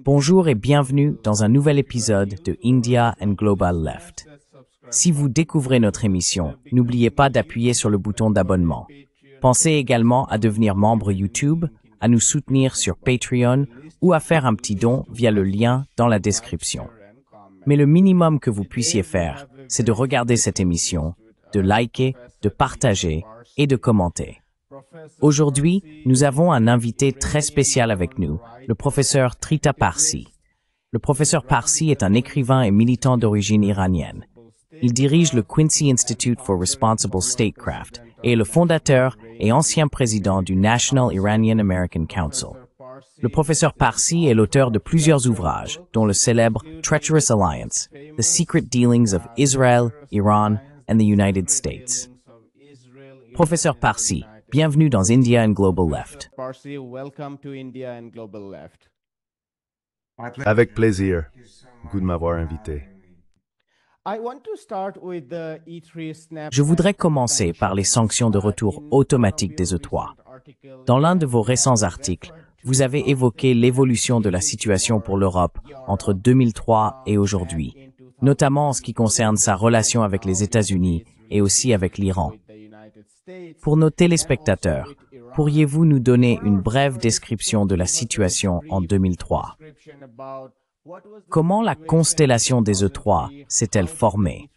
Bonjour et bienvenue dans un nouvel épisode de India and Global Left. Si vous découvrez notre émission, n'oubliez pas d'appuyer sur le bouton d'abonnement. Pensez également à devenir membre YouTube, à nous soutenir sur Patreon ou à faire un petit don via le lien dans la description. Mais le minimum que vous puissiez faire, c'est de regarder cette émission, de liker, de partager et de commenter. Aujourd'hui, nous avons un invité très spécial avec nous, le professeur Trita Parsi. Le professeur Parsi est un écrivain et militant d'origine iranienne. Il dirige le Quincy Institute for Responsible Statecraft et est le fondateur et ancien président du National Iranian American Council. Le professeur Parsi est l'auteur de plusieurs ouvrages, dont le célèbre Treacherous Alliance, The Secret Dealings of Israel, Iran and the United States. Professeur Parsi, bienvenue dans India and Global Left. Avec plaisir. Goût de m'avoir invité. Je voudrais commencer par les sanctions de retour automatique des E3. Dans l'un de vos récents articles, vous avez évoqué l'évolution de la situation pour l'Europe entre 2003 et aujourd'hui, notamment en ce qui concerne sa relation avec les États-Unis et aussi avec l'Iran. Pour nos téléspectateurs, pourriez-vous nous donner une brève description de la situation en 2003? Comment la constellation des E3 s'est-elle formée?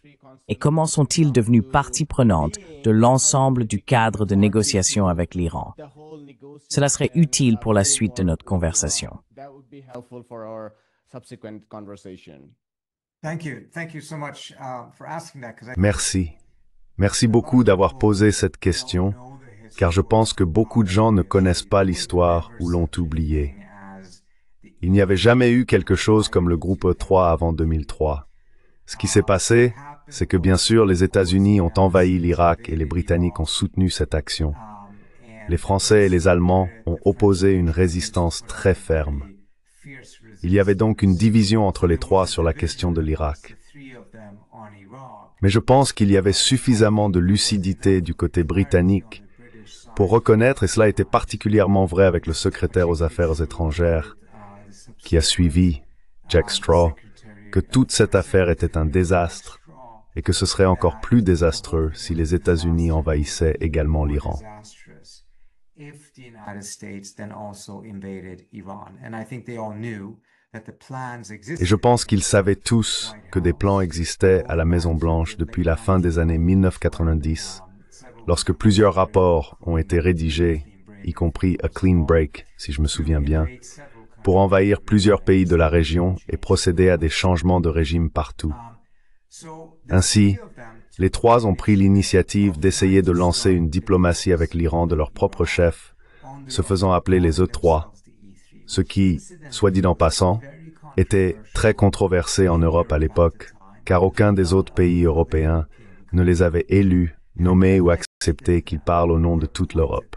Et comment sont-ils devenus partie prenante de l'ensemble du cadre de négociation avec l'Iran? Cela serait utile pour la suite de notre conversation. Merci. Merci beaucoup d'avoir posé cette question, car je pense que beaucoup de gens ne connaissent pas l'histoire ou l'ont oubliée. Il n'y avait jamais eu quelque chose comme le groupe E3 avant 2003. Ce qui s'est passé, c'est que bien sûr les États-Unis ont envahi l'Irak et les Britanniques ont soutenu cette action. Les Français et les Allemands ont opposé une résistance très ferme. Il y avait donc une division entre les trois sur la question de l'Irak. Mais je pense qu'il y avait suffisamment de lucidité du côté britannique pour reconnaître, et cela était particulièrement vrai avec le secrétaire aux Affaires étrangères, qui a suivi Jack Straw, que toute cette affaire était un désastre et que ce serait encore plus désastreux si les États-Unis envahissaient également l'Iran. Et je pense qu'ils savaient tous que des plans existaient à la Maison-Blanche depuis la fin des années 1990, lorsque plusieurs rapports ont été rédigés, y compris A Clean Break, si je me souviens bien, pour envahir plusieurs pays de la région et procéder à des changements de régime partout. Ainsi, les trois ont pris l'initiative d'essayer de lancer une diplomatie avec l'Iran de leur propre chef, se faisant appeler les E3, ce qui, soit dit en passant, était très controversé en Europe à l'époque, car aucun des autres pays européens ne les avait élus, nommés ou acceptés qu'ils parlent au nom de toute l'Europe.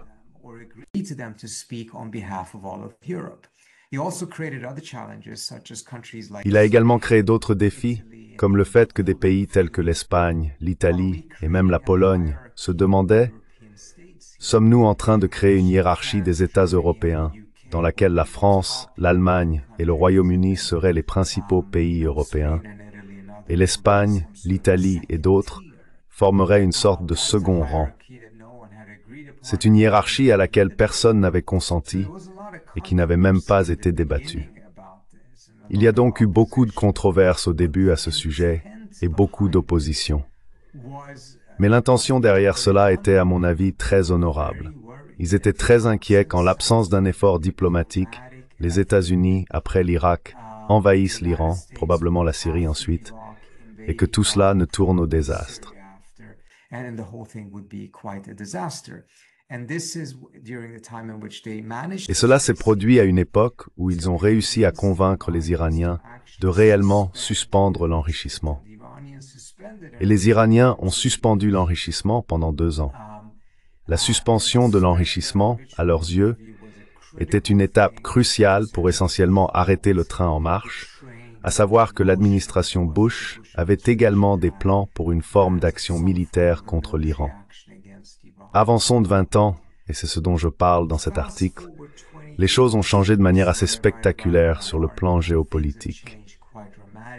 Il a également créé d'autres défis, comme le fait que des pays tels que l'Espagne, l'Italie et même la Pologne se demandaient « Sommes-nous en train de créer une hiérarchie des États européens dans laquelle la France, l'Allemagne et le Royaume-Uni seraient les principaux pays européens, et l'Espagne, l'Italie et d'autres formeraient une sorte de second rang. C'est une hiérarchie à laquelle personne n'avait consenti et qui n'avait même pas été débattue. Il y a donc eu beaucoup de controverses au début à ce sujet et beaucoup d'opposition. Mais l'intention derrière cela était, à mon avis, très honorable. Ils étaient très inquiets qu'en l'absence d'un effort diplomatique, les États-Unis, après l'Irak, envahissent l'Iran, probablement la Syrie ensuite, et que tout cela ne tourne au désastre. Et cela s'est produit à une époque où ils ont réussi à convaincre les Iraniens de réellement suspendre l'enrichissement. Et les Iraniens ont suspendu l'enrichissement pendant 2 ans. La suspension de l'enrichissement, à leurs yeux, était une étape cruciale pour essentiellement arrêter le train en marche, à savoir que l'administration Bush avait également des plans pour une forme d'action militaire contre l'Iran. Avançons de 20 ans, et c'est ce dont je parle dans cet article, les choses ont changé de manière assez spectaculaire sur le plan géopolitique.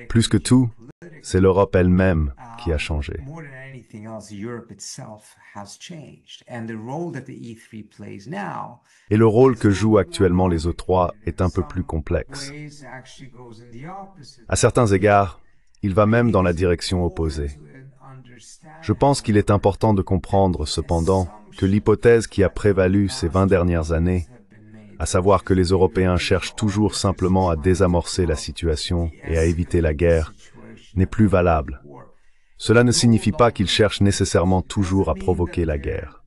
Plus que tout, c'est l'Europe elle-même qui a changé. Et le rôle que jouent actuellement les E3 est un peu plus complexe. À certains égards, il va même dans la direction opposée. Je pense qu'il est important de comprendre, cependant, que l'hypothèse qui a prévalu ces 20 dernières années, à savoir que les Européens cherchent toujours simplement à désamorcer la situation et à éviter la guerre, n'est plus valable. Cela ne signifie pas qu'ils cherchent nécessairement toujours à provoquer la guerre.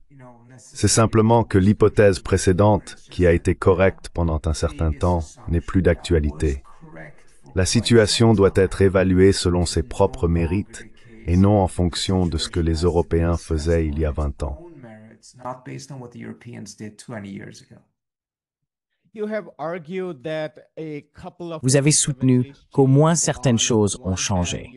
C'est simplement que l'hypothèse précédente, qui a été correcte pendant un certain temps, n'est plus d'actualité. La situation doit être évaluée selon ses propres mérites et non en fonction de ce que les Européens faisaient il y a 20 ans. Vous avez soutenu qu'au moins certaines choses ont changé.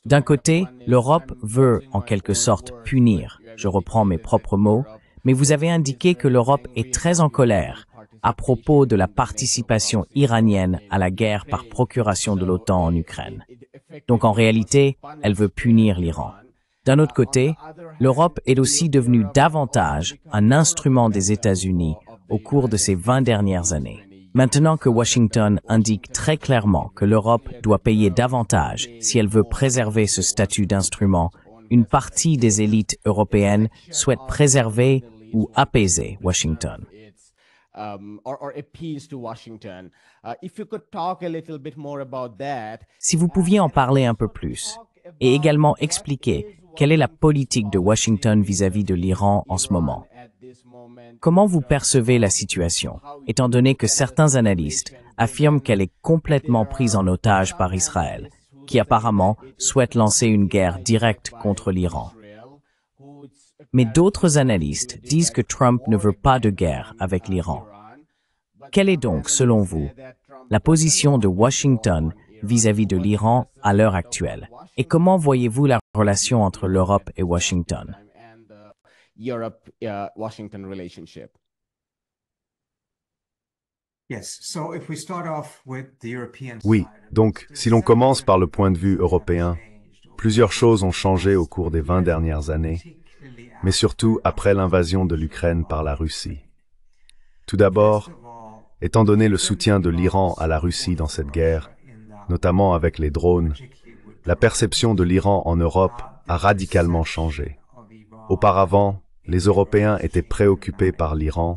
D'un côté, l'Europe veut, en quelque sorte, punir, je reprends mes propres mots, mais vous avez indiqué que l'Europe est très en colère à propos de la participation iranienne à la guerre par procuration de l'OTAN en Ukraine. Donc en réalité, elle veut punir l'Iran. D'un autre côté, l'Europe est aussi devenue davantage un instrument des États-Unis au cours de ces 20 dernières années. Maintenant que Washington indique très clairement que l'Europe doit payer davantage si elle veut préserver ce statut d'instrument, une partie des élites européennes souhaite préserver ou apaiser Washington. Si vous pouviez en parler un peu plus, et également expliquer quelle est la politique de Washington vis-à-vis de l'Iran en ce moment. Comment vous percevez la situation, étant donné que certains analystes affirment qu'elle est complètement prise en otage par Israël, qui apparemment souhaite lancer une guerre directe contre l'Iran. Mais d'autres analystes disent que Trump ne veut pas de guerre avec l'Iran. Quelle est donc, selon vous, la position de Washington vis-à-vis de l'Iran à l'heure actuelle? Et comment voyez-vous la relation entre l'Europe et Washington? Oui, donc, si l'on commence par le point de vue européen, plusieurs choses ont changé au cours des 20 dernières années, mais surtout après l'invasion de l'Ukraine par la Russie. Tout d'abord, étant donné le soutien de l'Iran à la Russie dans cette guerre, notamment avec les drones, la perception de l'Iran en Europe a radicalement changé. Auparavant, les Européens étaient préoccupés par l'Iran,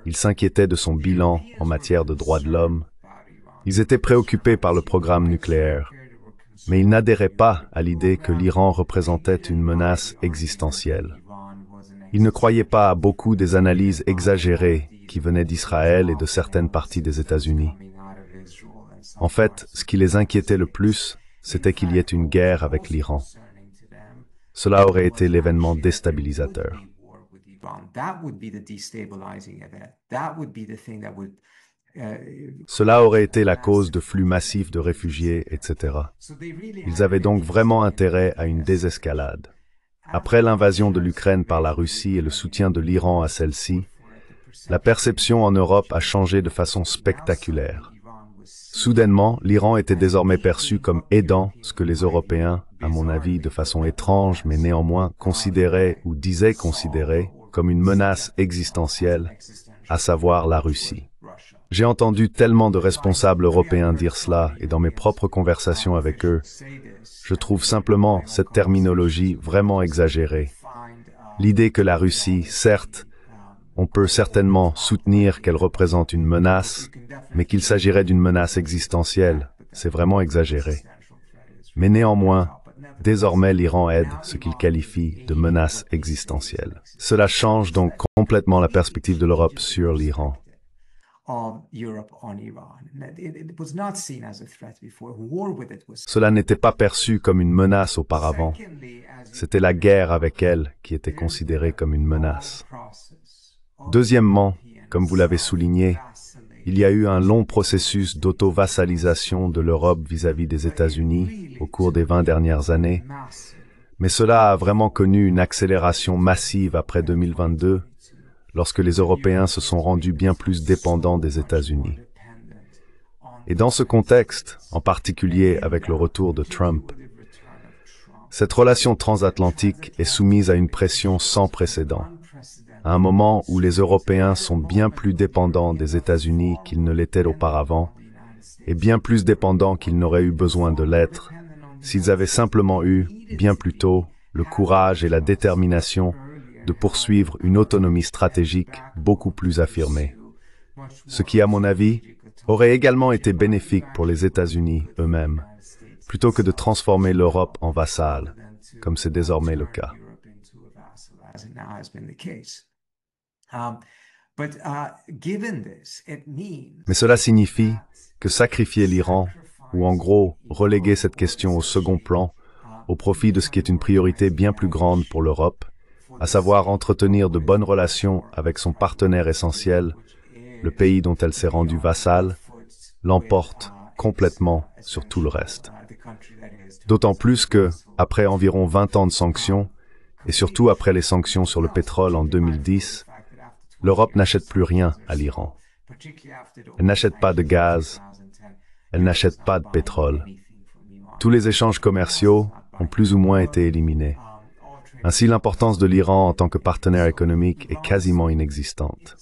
ils s'inquiétaient de son bilan en matière de droits de l'homme, ils étaient préoccupés par le programme nucléaire, mais ils n'adhéraient pas à l'idée que l'Iran représentait une menace existentielle. Ils ne croyaient pas à beaucoup des analyses exagérées qui venaient d'Israël et de certaines parties des États-Unis. En fait, ce qui les inquiétait le plus, c'était qu'il y ait une guerre avec l'Iran. Cela aurait été l'événement déstabilisateur. Cela aurait été la cause de flux massifs de réfugiés, etc. Ils avaient donc vraiment intérêt à une désescalade. Après l'invasion de l'Ukraine par la Russie et le soutien de l'Iran à celle-ci, la perception en Europe a changé de façon spectaculaire. Soudainement, l'Iran était désormais perçu comme aidant ce que les Européens, à mon avis de façon étrange mais néanmoins considéraient ou disaient considérer comme une menace existentielle, à savoir la Russie. J'ai entendu tellement de responsables européens dire cela et dans mes propres conversations avec eux, je trouve simplement cette terminologie vraiment exagérée. L'idée que la Russie, certes, on peut certainement soutenir qu'elle représente une menace, mais qu'il s'agirait d'une menace existentielle, c'est vraiment exagéré. Mais néanmoins, désormais l'Iran aide ce qu'il qualifie de menace existentielle. Cela change donc complètement la perspective de l'Europe sur l'Iran. Cela n'était pas perçu comme une menace auparavant. C'était la guerre avec elle qui était considérée comme une menace. Deuxièmement, comme vous l'avez souligné, il y a eu un long processus d'auto-vassalisation de l'Europe vis-à-vis des États-Unis au cours des 20 dernières années, mais cela a vraiment connu une accélération massive après 2022, lorsque les Européens se sont rendus bien plus dépendants des États-Unis. Et dans ce contexte, en particulier avec le retour de Trump, cette relation transatlantique est soumise à une pression sans précédent, à un moment où les Européens sont bien plus dépendants des États-Unis qu'ils ne l'étaient auparavant, et bien plus dépendants qu'ils n'auraient eu besoin de l'être, s'ils avaient simplement eu, bien plus tôt, le courage et la détermination de poursuivre une autonomie stratégique beaucoup plus affirmée. Ce qui, à mon avis, aurait également été bénéfique pour les États-Unis eux-mêmes, plutôt que de transformer l'Europe en vassale, comme c'est désormais le cas. Mais cela signifie que sacrifier l'Iran, ou en gros reléguer cette question au second plan, au profit de ce qui est une priorité bien plus grande pour l'Europe, à savoir entretenir de bonnes relations avec son partenaire essentiel, le pays dont elle s'est rendue vassale, l'emporte complètement sur tout le reste. D'autant plus que, après environ 20 ans de sanctions, et surtout après les sanctions sur le pétrole en 2010, l'Europe n'achète plus rien à l'Iran. Elle n'achète pas de gaz, elle n'achète pas de pétrole. Tous les échanges commerciaux ont plus ou moins été éliminés. Ainsi, l'importance de l'Iran en tant que partenaire économique est quasiment inexistante.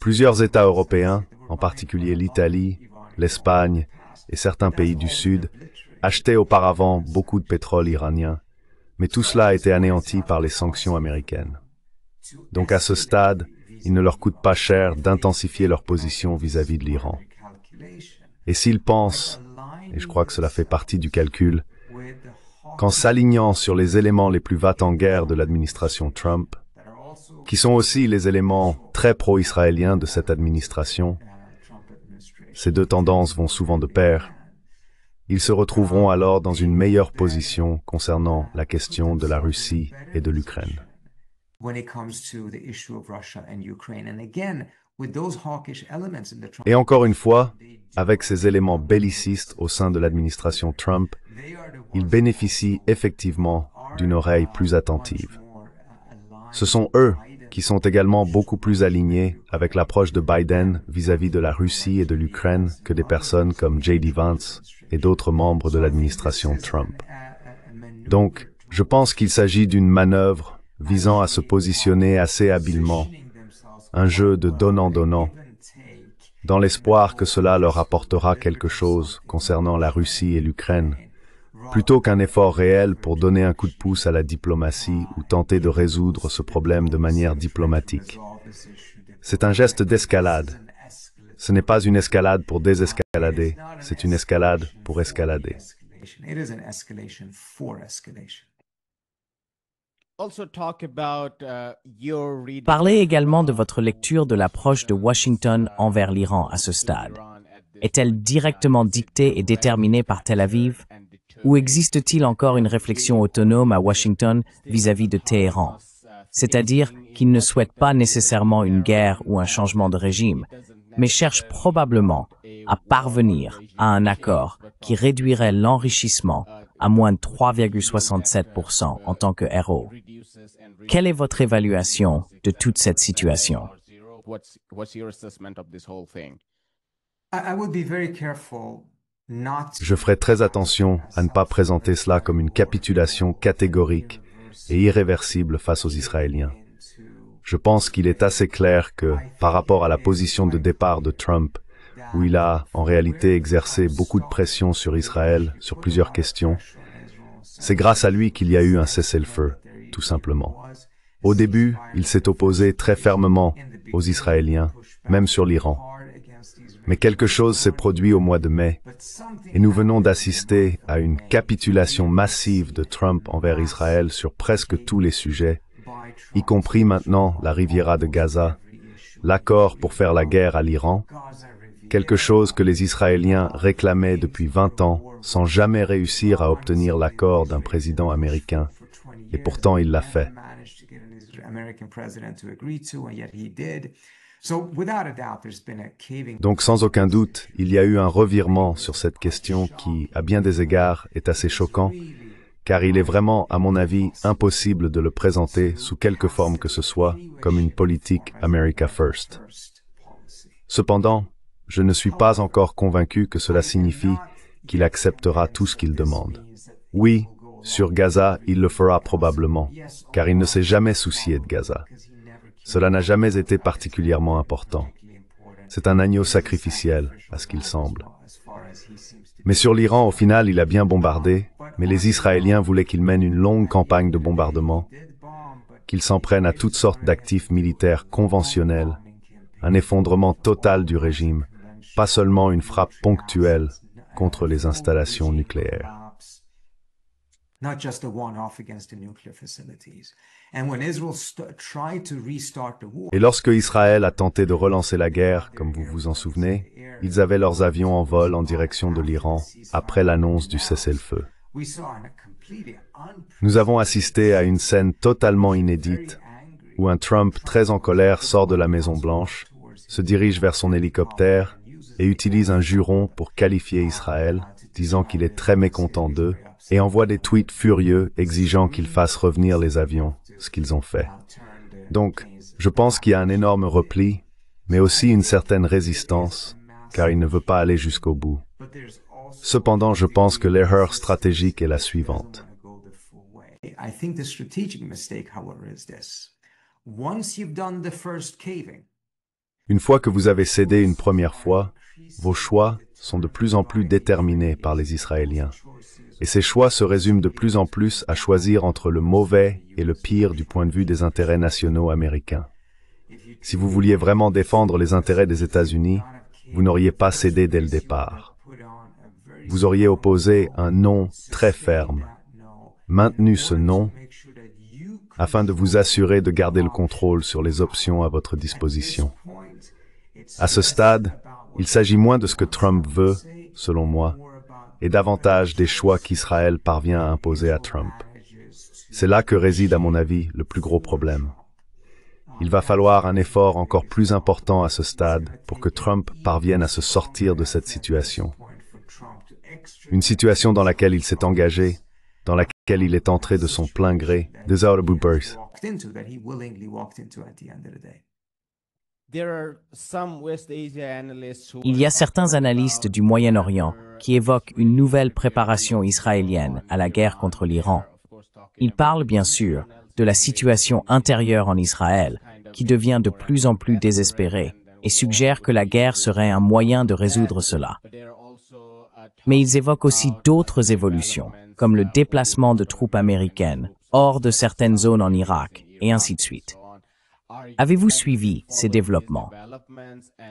Plusieurs États européens, en particulier l'Italie, l'Espagne et certains pays du Sud, achetaient auparavant beaucoup de pétrole iranien, mais tout cela a été anéanti par les sanctions américaines. Donc à ce stade, il ne leur coûte pas cher d'intensifier leur position vis-à-vis de l'Iran. Et s'ils pensent, et je crois que cela fait partie du calcul, qu'en s'alignant sur les éléments les plus va-t-en-guerre de l'administration Trump, qui sont aussi les éléments très pro-israéliens de cette administration, ces deux tendances vont souvent de pair, ils se retrouveront alors dans une meilleure position concernant la question de la Russie et de l'Ukraine. Et encore une fois, avec ces éléments bellicistes au sein de l'administration Trump, ils bénéficient effectivement d'une oreille plus attentive. Ce sont eux qui sont également beaucoup plus alignés avec l'approche de Biden vis-à-vis de la Russie et de l'Ukraine que des personnes comme J.D. Vance et d'autres membres de l'administration Trump. Donc, je pense qu'il s'agit d'une manœuvre visant à se positionner assez habilement, un jeu de donnant-donnant, dans l'espoir que cela leur apportera quelque chose concernant la Russie et l'Ukraine, plutôt qu'un effort réel pour donner un coup de pouce à la diplomatie ou tenter de résoudre ce problème de manière diplomatique. C'est un geste d'escalade. Ce n'est pas une escalade pour désescalader, c'est une escalade pour escalader. Parlez également de votre lecture de l'approche de Washington envers l'Iran à ce stade. Est-elle directement dictée et déterminée par Tel Aviv? Ou existe-t-il encore une réflexion autonome à Washington vis-à-vis de Téhéran? C'est-à-dire qu'il ne souhaite pas nécessairement une guerre ou un changement de régime, mais cherche probablement à parvenir à un accord qui réduirait l'enrichissement à moins de 3,67% en tant que RO. Quelle est votre évaluation de toute cette situation? Je ferai très attention à ne pas présenter cela comme une capitulation catégorique et irréversible face aux Israéliens. Je pense qu'il est assez clair que, par rapport à la position de départ de Trump, où il a en réalité exercé beaucoup de pression sur Israël sur plusieurs questions, c'est grâce à lui qu'il y a eu un cessez-le-feu, tout simplement. Au début, il s'est opposé très fermement aux Israéliens, même sur l'Iran. Mais quelque chose s'est produit au mois de mai, et nous venons d'assister à une capitulation massive de Trump envers Israël sur presque tous les sujets, y compris maintenant la Riviera de Gaza, l'accord pour faire la guerre à l'Iran, quelque chose que les Israéliens réclamaient depuis 20 ans sans jamais réussir à obtenir l'accord d'un président américain, et pourtant il l'a fait. Donc sans aucun doute, il y a eu un revirement sur cette question qui, à bien des égards, est assez choquant, car il est vraiment, à mon avis, impossible de le présenter sous quelque forme que ce soit comme une politique America First. Cependant, je ne suis pas encore convaincu que cela signifie qu'il acceptera tout ce qu'il demande. Oui, sur Gaza, il le fera probablement, car il ne s'est jamais soucié de Gaza. Cela n'a jamais été particulièrement important. C'est un agneau sacrificiel, à ce qu'il semble. Mais sur l'Iran, au final, il a bien bombardé, mais les Israéliens voulaient qu'il mène une longue campagne de bombardement, qu'il s'en prenne à toutes sortes d'actifs militaires conventionnels, un effondrement total du régime, pas seulement une frappe ponctuelle contre les installations nucléaires. Not just a one-off against the nuclear facilities. And when Israel tried to restart the war, Et lorsque Israël a tenté de relancer la guerre, comme vous vous en souvenez, ils avaient leurs avions en vol en direction de l'Iran, après l'annonce du cessez-le-feu. Nous avons assisté à une scène totalement inédite, où un Trump très en colère sort de la Maison-Blanche, se dirige vers son hélicoptère et utilise un juron pour qualifier Israël, disant qu'il est très mécontent d'eux, et envoie des tweets furieux exigeant qu'ils fassent revenir les avions, ce qu'ils ont fait. Donc, je pense qu'il y a un énorme repli, mais aussi une certaine résistance, car il ne veut pas aller jusqu'au bout. Cependant, je pense que l'erreur stratégique est la suivante. I think the strategic mistake, however, is this. Once you've done the first caving, Une fois que vous avez cédé une première fois, vos choix sont de plus en plus déterminés par les Israéliens. Et ces choix se résument de plus en plus à choisir entre le mauvais et le pire du point de vue des intérêts nationaux américains. Si vous vouliez vraiment défendre les intérêts des États-Unis, vous n'auriez pas cédé dès le départ. Vous auriez opposé un non très ferme, maintenu ce non, afin de vous assurer de garder le contrôle sur les options à votre disposition. À ce stade, il s'agit moins de ce que Trump veut, selon moi, et davantage des choix qu'Israël parvient à imposer à Trump. C'est là que réside, à mon avis, le plus gros problème. Il va falloir un effort encore plus important à ce stade pour que Trump parvienne à se sortir de cette situation. Une situation dans laquelle il s'est engagé, dans laquelle il est entré de son plein gré, des out of birth. Il y a certains analystes du Moyen-Orient qui évoquent une nouvelle préparation israélienne à la guerre contre l'Iran. Ils parlent bien sûr de la situation intérieure en Israël, qui devient de plus en plus désespérée, et suggèrent que la guerre serait un moyen de résoudre cela. Mais ils évoquent aussi d'autres évolutions, comme le déplacement de troupes américaines hors de certaines zones en Irak, et ainsi de suite. Avez-vous suivi ces développements?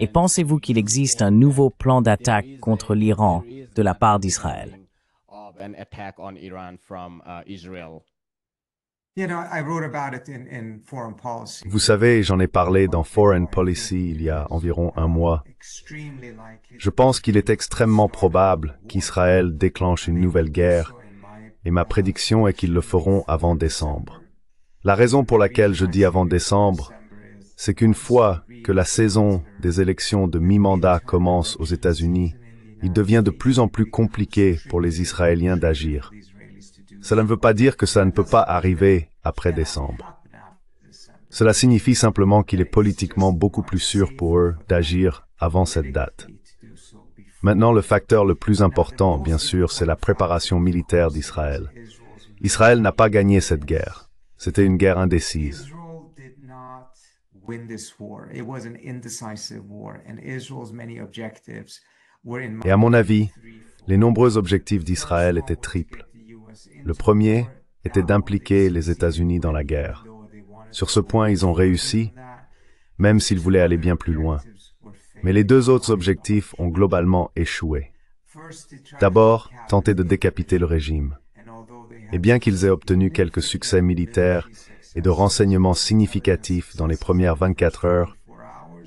Et pensez-vous qu'il existe un nouveau plan d'attaque contre l'Iran de la part d'Israël? Vous savez, j'en ai parlé dans Foreign Policy il y a environ un mois. Je pense qu'il est extrêmement probable qu'Israël déclenche une nouvelle guerre, et ma prédiction est qu'ils le feront avant décembre. La raison pour laquelle je dis avant décembre, c'est qu'une fois que la saison des élections de mi-mandat commence aux États-Unis, il devient de plus en plus compliqué pour les Israéliens d'agir. Cela ne veut pas dire que ça ne peut pas arriver après décembre. Cela signifie simplement qu'il est politiquement beaucoup plus sûr pour eux d'agir avant cette date. Maintenant, le facteur le plus important, bien sûr, c'est la préparation militaire d'Israël. Israël n'a pas gagné cette guerre. C'était une guerre indécise. Et à mon avis, les nombreux objectifs d'Israël étaient triples. Le premier était d'impliquer les États-Unis dans la guerre. Sur ce point, ils ont réussi, même s'ils voulaient aller bien plus loin. Mais les deux autres objectifs ont globalement échoué. D'abord, tenter de décapiter le régime. Et bien qu'ils aient obtenu quelques succès militaires et de renseignements significatifs dans les premières 24 heures,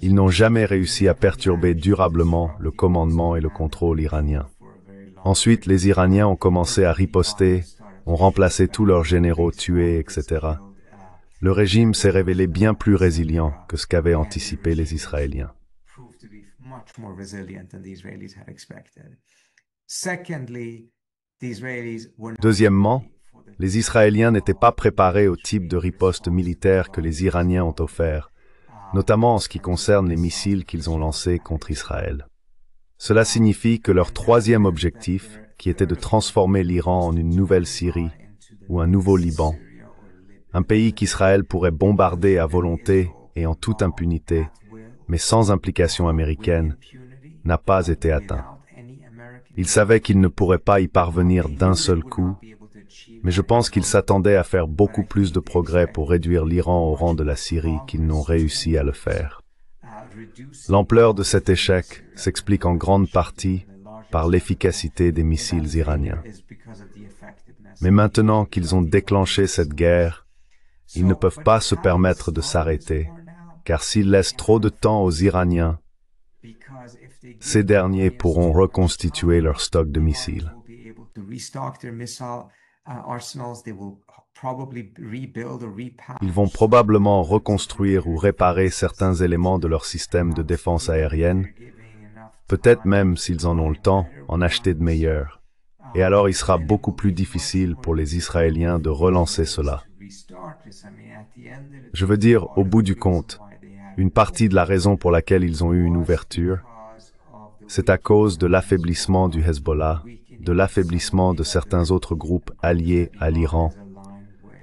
ils n'ont jamais réussi à perturber durablement le commandement et le contrôle iranien. Ensuite, les Iraniens ont commencé à riposter, ont remplacé tous leurs généraux tués, etc. Le régime s'est révélé bien plus résilient que ce qu'avaient anticipé les Israéliens. Deuxièmement, les Israéliens n'étaient pas préparés au type de riposte militaire que les Iraniens ont offert, notamment en ce qui concerne les missiles qu'ils ont lancés contre Israël. Cela signifie que leur troisième objectif, qui était de transformer l'Iran en une nouvelle Syrie ou un nouveau Liban, un pays qu'Israël pourrait bombarder à volonté et en toute impunité, mais sans implication américaine, n'a pas été atteint. Ils savaient qu'ils ne pourraient pas y parvenir d'un seul coup, mais je pense qu'ils s'attendaient à faire beaucoup plus de progrès pour réduire l'Iran au rang de la Syrie qu'ils n'ont réussi à le faire. L'ampleur de cet échec s'explique en grande partie par l'efficacité des missiles iraniens. Mais maintenant qu'ils ont déclenché cette guerre, ils ne peuvent pas se permettre de s'arrêter, car s'ils laissent trop de temps aux Iraniens, ces derniers pourront reconstituer leur stock de missiles. Ils vont probablement reconstruire ou réparer certains éléments de leur système de défense aérienne, peut-être même, s'ils en ont le temps, en acheter de meilleurs. Et alors il sera beaucoup plus difficile pour les Israéliens de relancer cela. Je veux dire, au bout du compte, une partie de la raison pour laquelle ils ont eu une ouverture, c'est à cause de l'affaiblissement du Hezbollah, de l'affaiblissement de certains autres groupes alliés à l'Iran,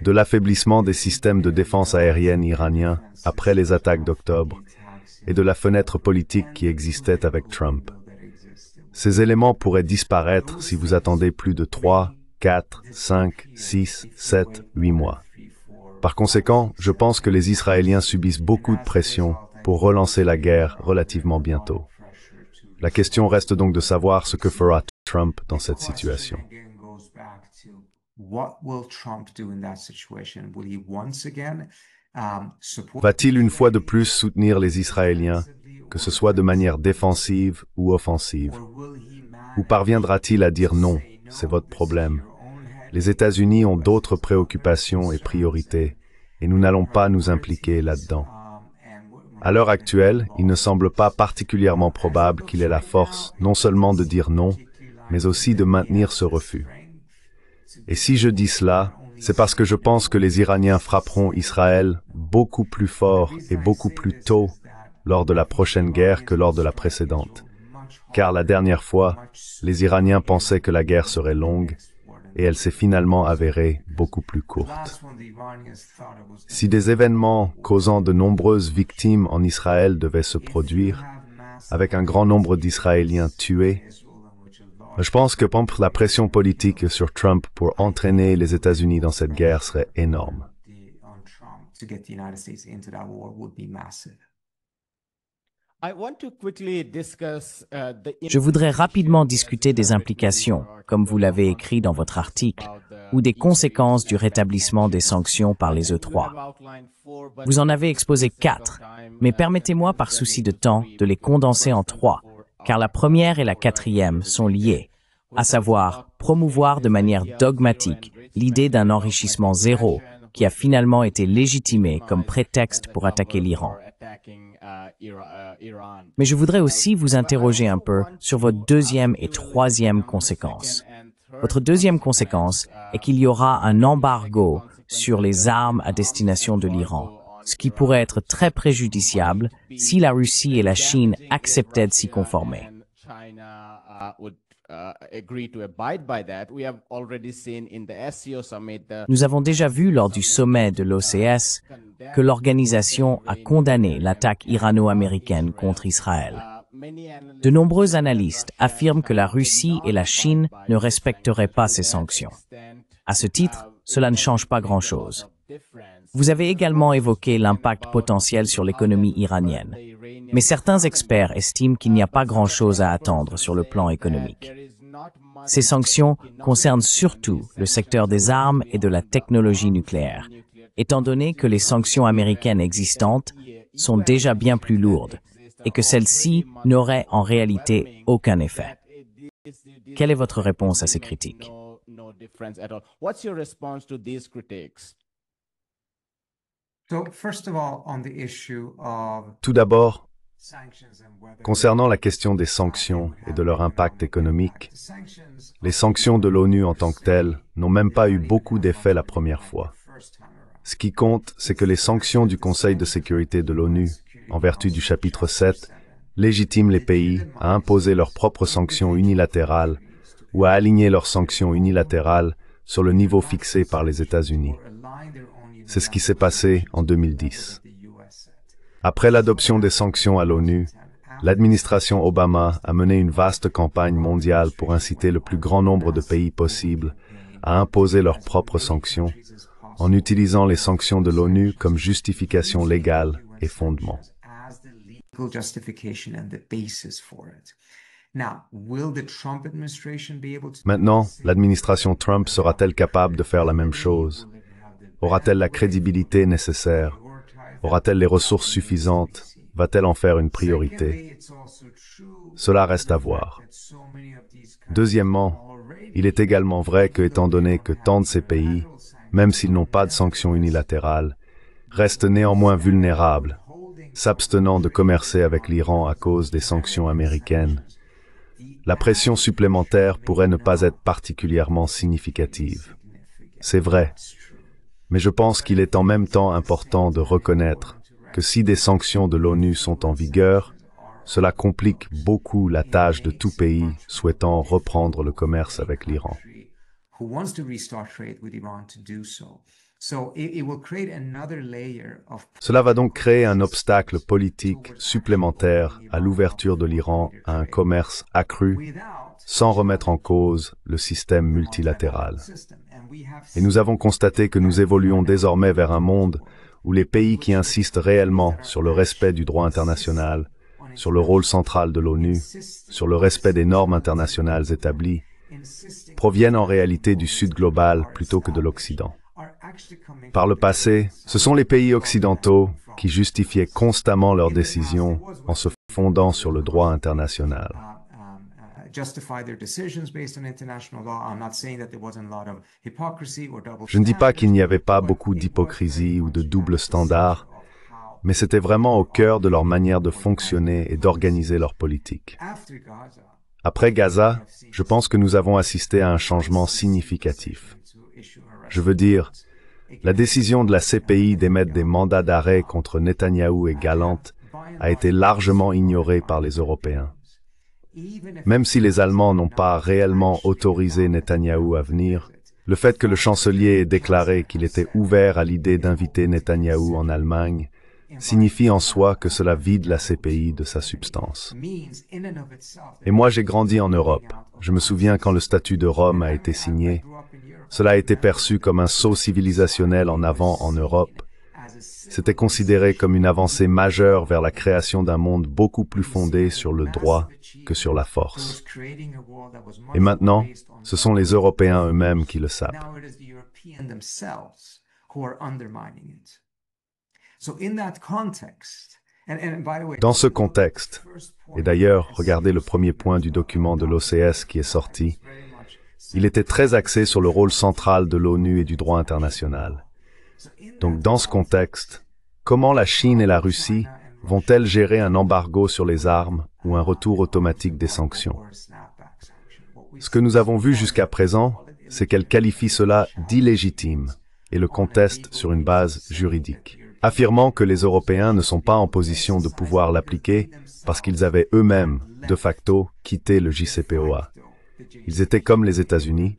de l'affaiblissement des systèmes de défense aérienne iraniens après les attaques d'octobre, et de la fenêtre politique qui existait avec Trump. Ces éléments pourraient disparaître si vous attendez plus de 3, 4, 5, 6, 7, 8 mois. Par conséquent, je pense que les Israéliens subissent beaucoup de pression pour relancer la guerre relativement bientôt. La question reste donc de savoir ce que fera Trump dans cette situation. Va-t-il une fois de plus soutenir les Israéliens, que ce soit de manière défensive ou offensive? Ou parviendra-t-il à dire non, c'est votre problème? Les États-Unis ont d'autres préoccupations et priorités, et nous n'allons pas nous impliquer là-dedans. À l'heure actuelle, il ne semble pas particulièrement probable qu'il ait la force non seulement de dire non, mais aussi de maintenir ce refus. Et si je dis cela, c'est parce que je pense que les Iraniens frapperont Israël beaucoup plus fort et beaucoup plus tôt lors de la prochaine guerre que lors de la précédente. Car la dernière fois, les Iraniens pensaient que la guerre serait longue, et elle s'est finalement avérée beaucoup plus courte. Si des événements causant de nombreuses victimes en Israël devaient se produire, avec un grand nombre d'Israéliens tués, je pense que la pression politique sur Trump pour entraîner les États-Unis dans cette guerre serait énorme. Je voudrais rapidement discuter des implications, comme vous l'avez écrit dans votre article, ou des conséquences du rétablissement des sanctions par les E3. Vous en avez exposé 4, mais permettez-moi par souci de temps de les condenser en 3, car la première et la quatrième sont liées, à savoir promouvoir de manière dogmatique l'idée d'un enrichissement zéro qui a finalement été légitimé comme prétexte pour attaquer l'Iran. Mais je voudrais aussi vous interroger un peu sur votre deuxième et troisième conséquence. Votre deuxième conséquence est qu'il y aura un embargo sur les armes à destination de l'Iran, ce qui pourrait être très préjudiciable si la Russie et la Chine acceptaient de s'y conformer. Nous avons déjà vu lors du sommet de l'OCS que l'organisation a condamné l'attaque irano-américaine contre Israël. De nombreux analystes affirment que la Russie et la Chine ne respecteraient pas ces sanctions. À ce titre, cela ne change pas grand-chose. Vous avez également évoqué l'impact potentiel sur l'économie iranienne, mais certains experts estiment qu'il n'y a pas grand-chose à attendre sur le plan économique. Ces sanctions concernent surtout le secteur des armes et de la technologie nucléaire, étant donné que les sanctions américaines existantes sont déjà bien plus lourdes et que celles-ci n'auraient en réalité aucun effet. Quelle est votre réponse à ces critiques? Tout d'abord, Concernant la question des sanctions et de leur impact économique, les sanctions de l'ONU en tant que telles n'ont même pas eu beaucoup d'effet la première fois. Ce qui compte, c'est que les sanctions du Conseil de sécurité de l'ONU, en vertu du chapitre 7, légitiment les pays à imposer leurs propres sanctions unilatérales ou à aligner leurs sanctions unilatérales sur le niveau fixé par les États-Unis. C'est ce qui s'est passé en 2010. Après l'adoption des sanctions à l'ONU, l'administration Obama a mené une vaste campagne mondiale pour inciter le plus grand nombre de pays possible à imposer leurs propres sanctions, en utilisant les sanctions de l'ONU comme justification légale et fondement. Maintenant, l'administration Trump sera-t-elle capable de faire la même chose? Aura-t-elle la crédibilité nécessaire? Aura-t-elle les ressources suffisantes? Va-t-elle en faire une priorité? Cela reste à voir. Deuxièmement, il est également vrai que, étant donné que tant de ces pays, même s'ils n'ont pas de sanctions unilatérales, restent néanmoins vulnérables, s'abstenant de commercer avec l'Iran à cause des sanctions américaines, la pression supplémentaire pourrait ne pas être particulièrement significative. C'est vrai, mais je pense qu'il est en même temps important de reconnaître que si des sanctions de l'ONU sont en vigueur, cela complique beaucoup la tâche de tout pays souhaitant reprendre le commerce avec l'Iran. Cela va donc créer un obstacle politique supplémentaire à l'ouverture de l'Iran à un commerce accru, sans remettre en cause le système multilatéral. Et nous avons constaté que nous évoluons désormais vers un monde où les pays qui insistent réellement sur le respect du droit international, sur le rôle central de l'ONU, sur le respect des normes internationales établies, proviennent en réalité du Sud global plutôt que de l'Occident. Par le passé, ce sont les pays occidentaux qui justifiaient constamment leurs décisions en se fondant sur le droit international. Je ne dis pas qu'il n'y avait pas beaucoup d'hypocrisie ou de double standard, mais c'était vraiment au cœur de leur manière de fonctionner et d'organiser leur politique. Après Gaza, je pense que nous avons assisté à un changement significatif. Je veux dire, la décision de la CPI d'émettre des mandats d'arrêt contre Netanyahou et Gallant a été largement ignorée par les Européens. Même si les Allemands n'ont pas réellement autorisé Netanyahou à venir, le fait que le chancelier ait déclaré qu'il était ouvert à l'idée d'inviter Netanyahou en Allemagne signifie en soi que cela vide la CPI de sa substance. Et moi, j'ai grandi en Europe. Je me souviens quand le statut de Rome a été signé, cela a été perçu comme un saut civilisationnel en avant en Europe. C'était considéré comme une avancée majeure vers la création d'un monde beaucoup plus fondé sur le droit que sur la force. Et maintenant, ce sont les Européens eux-mêmes qui le sapent. Dans ce contexte, et d'ailleurs, regardez le premier point du document de l'OCS qui est sorti, il était très axé sur le rôle central de l'ONU et du droit international. Donc dans ce contexte, comment la Chine et la Russie vont-elles gérer un embargo sur les armes ou un retour automatique des sanctions? Ce que nous avons vu jusqu'à présent, c'est qu'elles qualifient cela d'illégitime et le contestent sur une base juridique, affirmant que les Européens ne sont pas en position de pouvoir l'appliquer parce qu'ils avaient eux-mêmes, de facto, quitté le JCPOA. Ils étaient comme les États-Unis,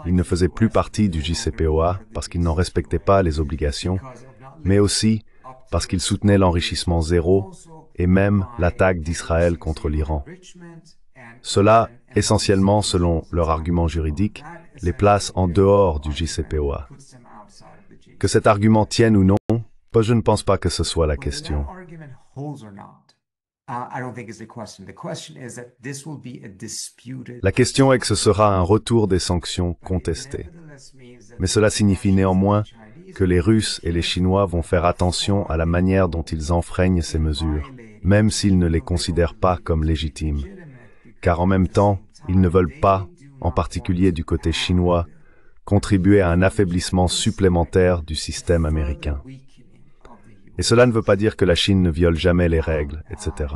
ils ne faisaient plus partie du JCPOA parce qu'ils n'en respectaient pas les obligations, mais aussi parce qu'ils soutenaient l'enrichissement zéro et même l'attaque d'Israël contre l'Iran. Cela, essentiellement selon leur argument juridique, les place en dehors du JCPOA. Que cet argument tienne ou non, je ne pense pas que ce soit la question. La question est que ce sera un retour des sanctions contestées. Mais cela signifie néanmoins que les Russes et les Chinois vont faire attention à la manière dont ils enfreignent ces mesures, même s'ils ne les considèrent pas comme légitimes. Car en même temps, ils ne veulent pas, en particulier du côté chinois, contribuer à un affaiblissement supplémentaire du système américain. Et cela ne veut pas dire que la Chine ne viole jamais les règles, etc.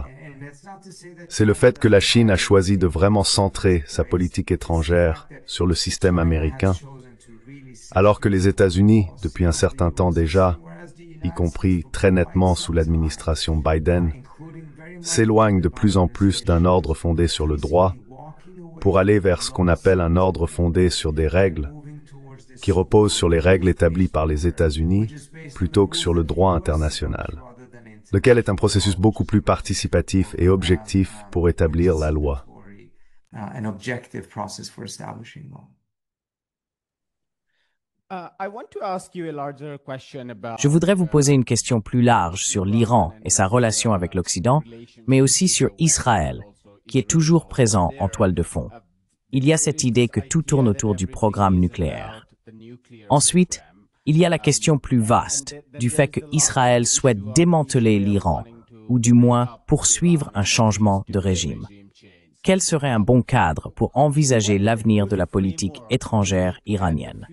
C'est le fait que la Chine a choisi de vraiment centrer sa politique étrangère sur le système américain, alors que les États-Unis, depuis un certain temps déjà, y compris très nettement sous l'administration Biden, s'éloignent de plus en plus d'un ordre fondé sur le droit pour aller vers ce qu'on appelle un ordre fondé sur des règles, qui repose sur les règles établies par les États-Unis plutôt que sur le droit international, lequel est un processus beaucoup plus participatif et objectif pour établir la loi. Je voudrais vous poser une question plus large sur l'Iran et sa relation avec l'Occident, mais aussi sur Israël, qui est toujours présent en toile de fond. Il y a cette idée que tout tourne autour du programme nucléaire. Ensuite, il y a la question plus vaste du fait que Israël souhaite démanteler l'Iran, ou du moins poursuivre un changement de régime. Quel serait un bon cadre pour envisager l'avenir de la politique étrangère iranienne?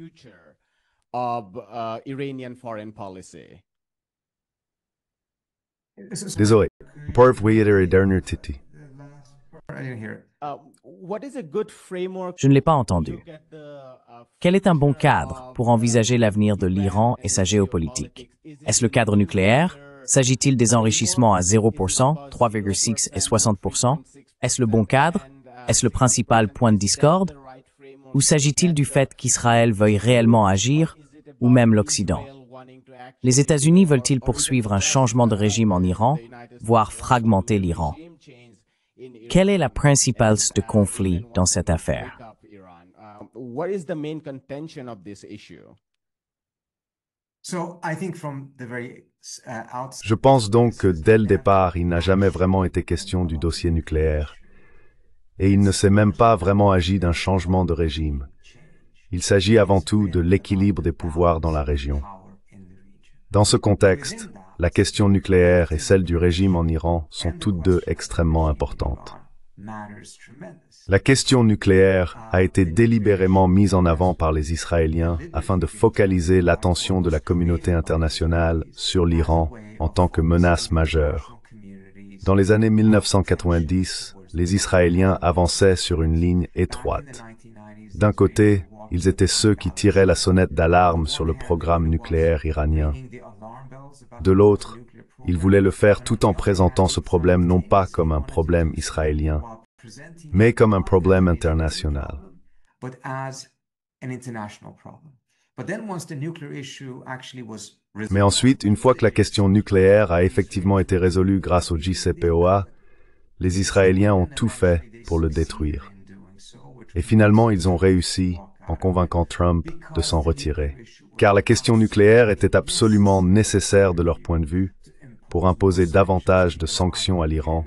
Désolé. Je ne l'ai pas entendu. Quel est un bon cadre pour envisager l'avenir de l'Iran et sa géopolitique? Est-ce le cadre nucléaire? S'agit-il des enrichissements à 0%, 3,6 et 60%? Est-ce le bon cadre? Est-ce le principal point de discorde? Ou s'agit-il du fait qu'Israël veuille réellement agir, ou même l'Occident? Les États-Unis veulent-ils poursuivre un changement de régime en Iran, voire fragmenter l'Iran? Quelle est la principale de conflit dans cette affaire? Je pense donc que dès le départ, il n'a jamais vraiment été question du dossier nucléaire. Et il ne s'est même pas vraiment agi d'un changement de régime. Il s'agit avant tout de l'équilibre des pouvoirs dans la région. Dans ce contexte, la question nucléaire et celle du régime en Iran sont toutes deux extrêmement importantes. La question nucléaire a été délibérément mise en avant par les Israéliens afin de focaliser l'attention de la communauté internationale sur l'Iran en tant que menace majeure. Dans les années 1990, les Israéliens avançaient sur une ligne étroite. D'un côté, ils étaient ceux qui tiraient la sonnette d'alarme sur le programme nucléaire iranien. De l'autre, ils voulaient le faire tout en présentant ce problème non pas comme un problème israélien, mais comme un problème international. Mais ensuite, une fois que la question nucléaire a effectivement été résolue grâce au JCPOA, les Israéliens ont tout fait pour le détruire. Et finalement, ils ont réussi en convainquant Trump de s'en retirer. Car la question nucléaire était absolument nécessaire de leur point de vue pour imposer davantage de sanctions à l'Iran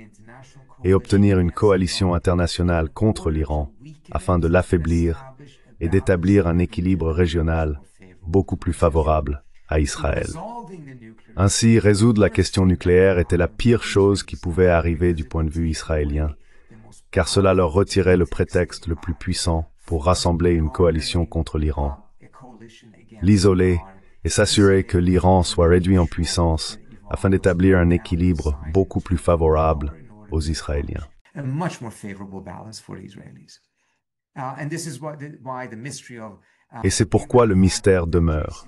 et obtenir une coalition internationale contre l'Iran afin de l'affaiblir et d'établir un équilibre régional beaucoup plus favorable à Israël. Ainsi, résoudre la question nucléaire était la pire chose qui pouvait arriver du point de vue israélien, car cela leur retirait le prétexte le plus puissant pour rassembler une coalition contre l'Iran, l'isoler et s'assurer que l'Iran soit réduit en puissance afin d'établir un équilibre beaucoup plus favorable aux Israéliens. Et c'est pourquoi le mystère demeure.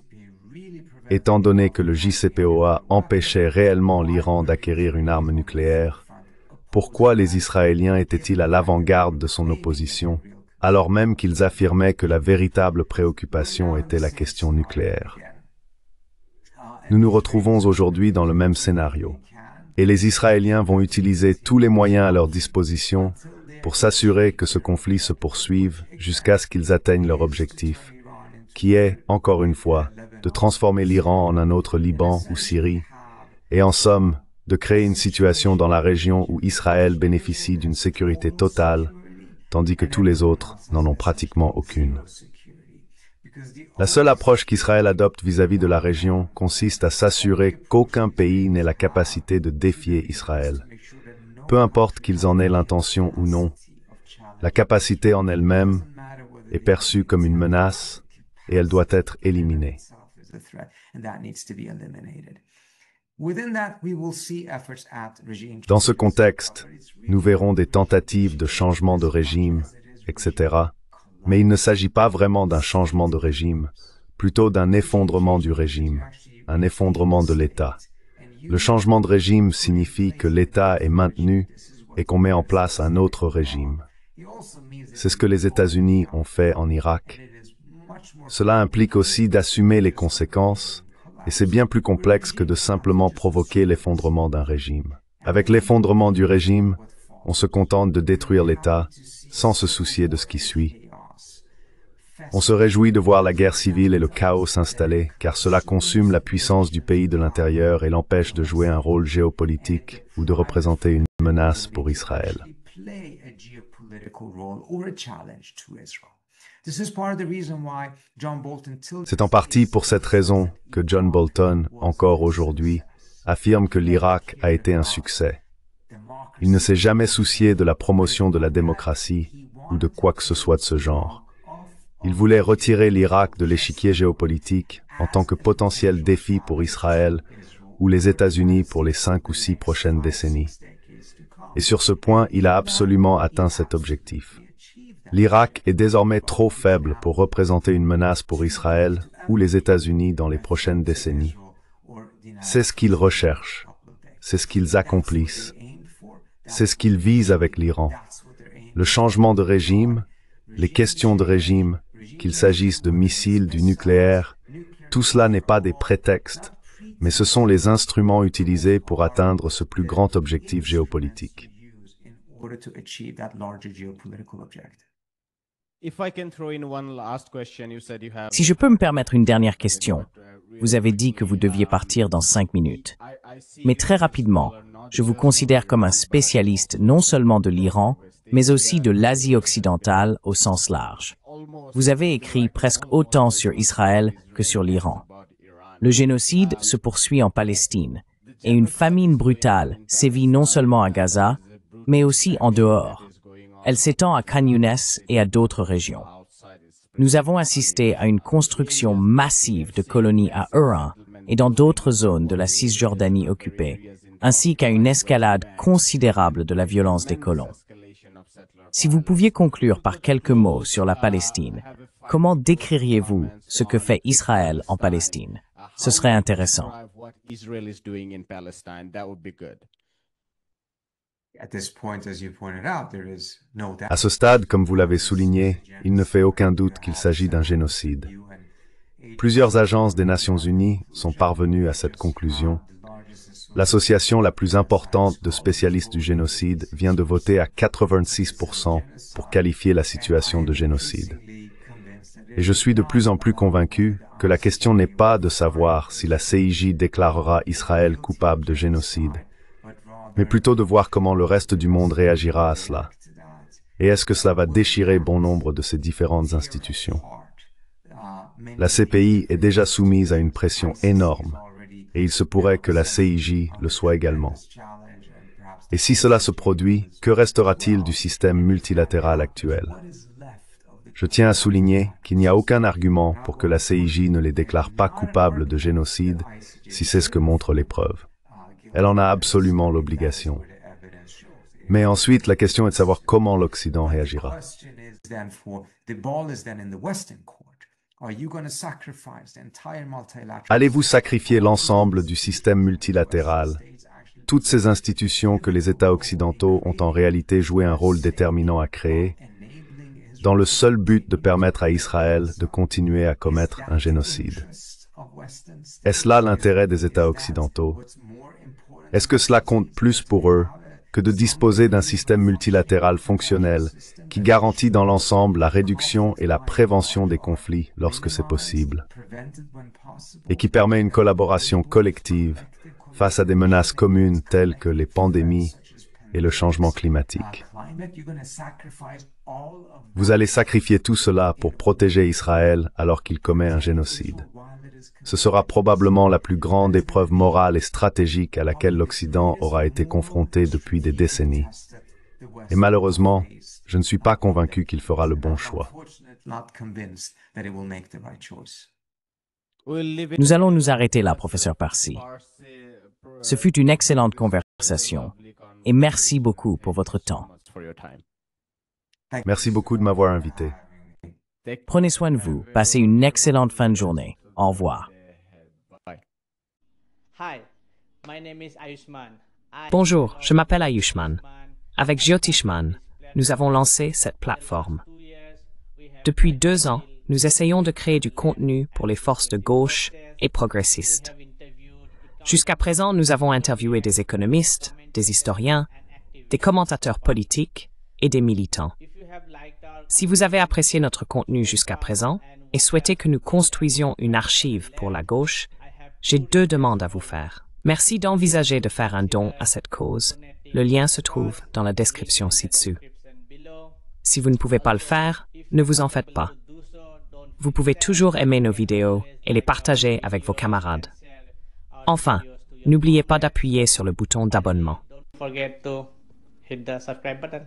Étant donné que le JCPOA empêchait réellement l'Iran d'acquérir une arme nucléaire, pourquoi les Israéliens étaient-ils à l'avant-garde de son opposition, alors même qu'ils affirmaient que la véritable préoccupation était la question nucléaire? Nous nous retrouvons aujourd'hui dans le même scénario, et les Israéliens vont utiliser tous les moyens à leur disposition pour s'assurer que ce conflit se poursuive jusqu'à ce qu'ils atteignent leur objectif, qui est, encore une fois, de transformer l'Iran en un autre Liban ou Syrie, et en somme, de créer une situation dans la région où Israël bénéficie d'une sécurité totale, tandis que tous les autres n'en ont pratiquement aucune. La seule approche qu'Israël adopte vis-à-vis de la région consiste à s'assurer qu'aucun pays n'ait la capacité de défier Israël. Peu importe qu'ils en aient l'intention ou non, la capacité en elle-même est perçue comme une menace et elle doit être éliminée. Dans ce contexte, nous verrons des tentatives de changement de régime, etc. Mais il ne s'agit pas vraiment d'un changement de régime, plutôt d'un effondrement du régime, un effondrement de l'État. Le changement de régime signifie que l'État est maintenu et qu'on met en place un autre régime. C'est ce que les États-Unis ont fait en Irak. Cela implique aussi d'assumer les conséquences, et c'est bien plus complexe que de simplement provoquer l'effondrement d'un régime. Avec l'effondrement du régime, on se contente de détruire l'État sans se soucier de ce qui suit. On se réjouit de voir la guerre civile et le chaos s'installer, car cela consume la puissance du pays de l'intérieur et l'empêche de jouer un rôle géopolitique ou de représenter une menace pour Israël. C'est en partie pour cette raison que John Bolton, encore aujourd'hui, affirme que l'Irak a été un succès. Il ne s'est jamais soucié de la promotion de la démocratie ou de quoi que ce soit de ce genre. Il voulait retirer l'Irak de l'échiquier géopolitique en tant que potentiel défi pour Israël ou les États-Unis pour les 5 ou 6 prochaines décennies. Et sur ce point, il a absolument atteint cet objectif. L'Irak est désormais trop faible pour représenter une menace pour Israël ou les États-Unis dans les prochaines décennies. C'est ce qu'ils recherchent, c'est ce qu'ils accomplissent, c'est ce qu'ils visent avec l'Iran. Le changement de régime, les questions de régime, qu'il s'agisse de missiles, du nucléaire, tout cela n'est pas des prétextes, mais ce sont les instruments utilisés pour atteindre ce plus grand objectif géopolitique. Si je peux me permettre une dernière question, vous avez dit que vous deviez partir dans 5 minutes. Mais très rapidement, je vous considère comme un spécialiste non seulement de l'Iran, mais aussi de l'Asie occidentale au sens large. Vous avez écrit presque autant sur Israël que sur l'Iran. Le génocide se poursuit en Palestine, et une famine brutale sévit non seulement à Gaza, mais aussi en dehors. Elle s'étend à Khan Younes et à d'autres régions. Nous avons assisté à une construction massive de colonies à Uran et dans d'autres zones de la Cisjordanie occupée, ainsi qu'à une escalade considérable de la violence des colons. Si vous pouviez conclure par quelques mots sur la Palestine, comment décririez-vous ce que fait Israël en Palestine? Ce serait intéressant. À ce stade, comme vous l'avez souligné, il ne fait aucun doute qu'il s'agit d'un génocide. Plusieurs agences des Nations Unies sont parvenues à cette conclusion. L'association la plus importante de spécialistes du génocide vient de voter à 86% pour qualifier la situation de génocide. Et je suis de plus en plus convaincu que la question n'est pas de savoir si la CIJ déclarera Israël coupable de génocide, mais plutôt de voir comment le reste du monde réagira à cela. Et est-ce que cela va déchirer bon nombre de ces différentes institutions? La CPI est déjà soumise à une pression énorme, et il se pourrait que la CIJ le soit également. Et si cela se produit, que restera-t-il du système multilatéral actuel? Je tiens à souligner qu'il n'y a aucun argument pour que la CIJ ne les déclare pas coupables de génocide si c'est ce que montrent les preuves. Elle en a absolument l'obligation. Mais ensuite, la question est de savoir comment l'Occident réagira. Allez-vous sacrifier l'ensemble du système multilatéral, toutes ces institutions que les États occidentaux ont en réalité joué un rôle déterminant à créer, dans le seul but de permettre à Israël de continuer à commettre un génocide? Est-ce là l'intérêt des États occidentaux? Est-ce que cela compte plus pour eux que de disposer d'un système multilatéral fonctionnel qui garantit dans l'ensemble la réduction et la prévention des conflits lorsque c'est possible, et qui permet une collaboration collective face à des menaces communes telles que les pandémies et le changement climatique? Vous allez sacrifier tout cela pour protéger Israël alors qu'il commet un génocide. Ce sera probablement la plus grande épreuve morale et stratégique à laquelle l'Occident aura été confronté depuis des décennies. Et malheureusement, je ne suis pas convaincu qu'il fera le bon choix. Nous allons nous arrêter là, professeur Parsi. Ce fut une excellente conversation et merci beaucoup pour votre temps. Merci beaucoup de m'avoir invité. Prenez soin de vous. Passez une excellente fin de journée. Au revoir. Bonjour, je m'appelle Ayushman. Avec Jyotishman, nous avons lancé cette plateforme. Depuis 2 ans, nous essayons de créer du contenu pour les forces de gauche et progressistes. Jusqu'à présent, nous avons interviewé des économistes, des historiens, des commentateurs politiques et des militants. Si vous avez apprécié notre contenu jusqu'à présent et souhaitez que nous construisions une archive pour la gauche, j'ai 2 demandes à vous faire. Merci d'envisager de faire un don à cette cause. Le lien se trouve dans la description ci-dessous. Si vous ne pouvez pas le faire, ne vous en faites pas. Vous pouvez toujours aimer nos vidéos et les partager avec vos camarades. Enfin, n'oubliez pas d'appuyer sur le bouton d'abonnement. Don't forget to hit the subscribe button.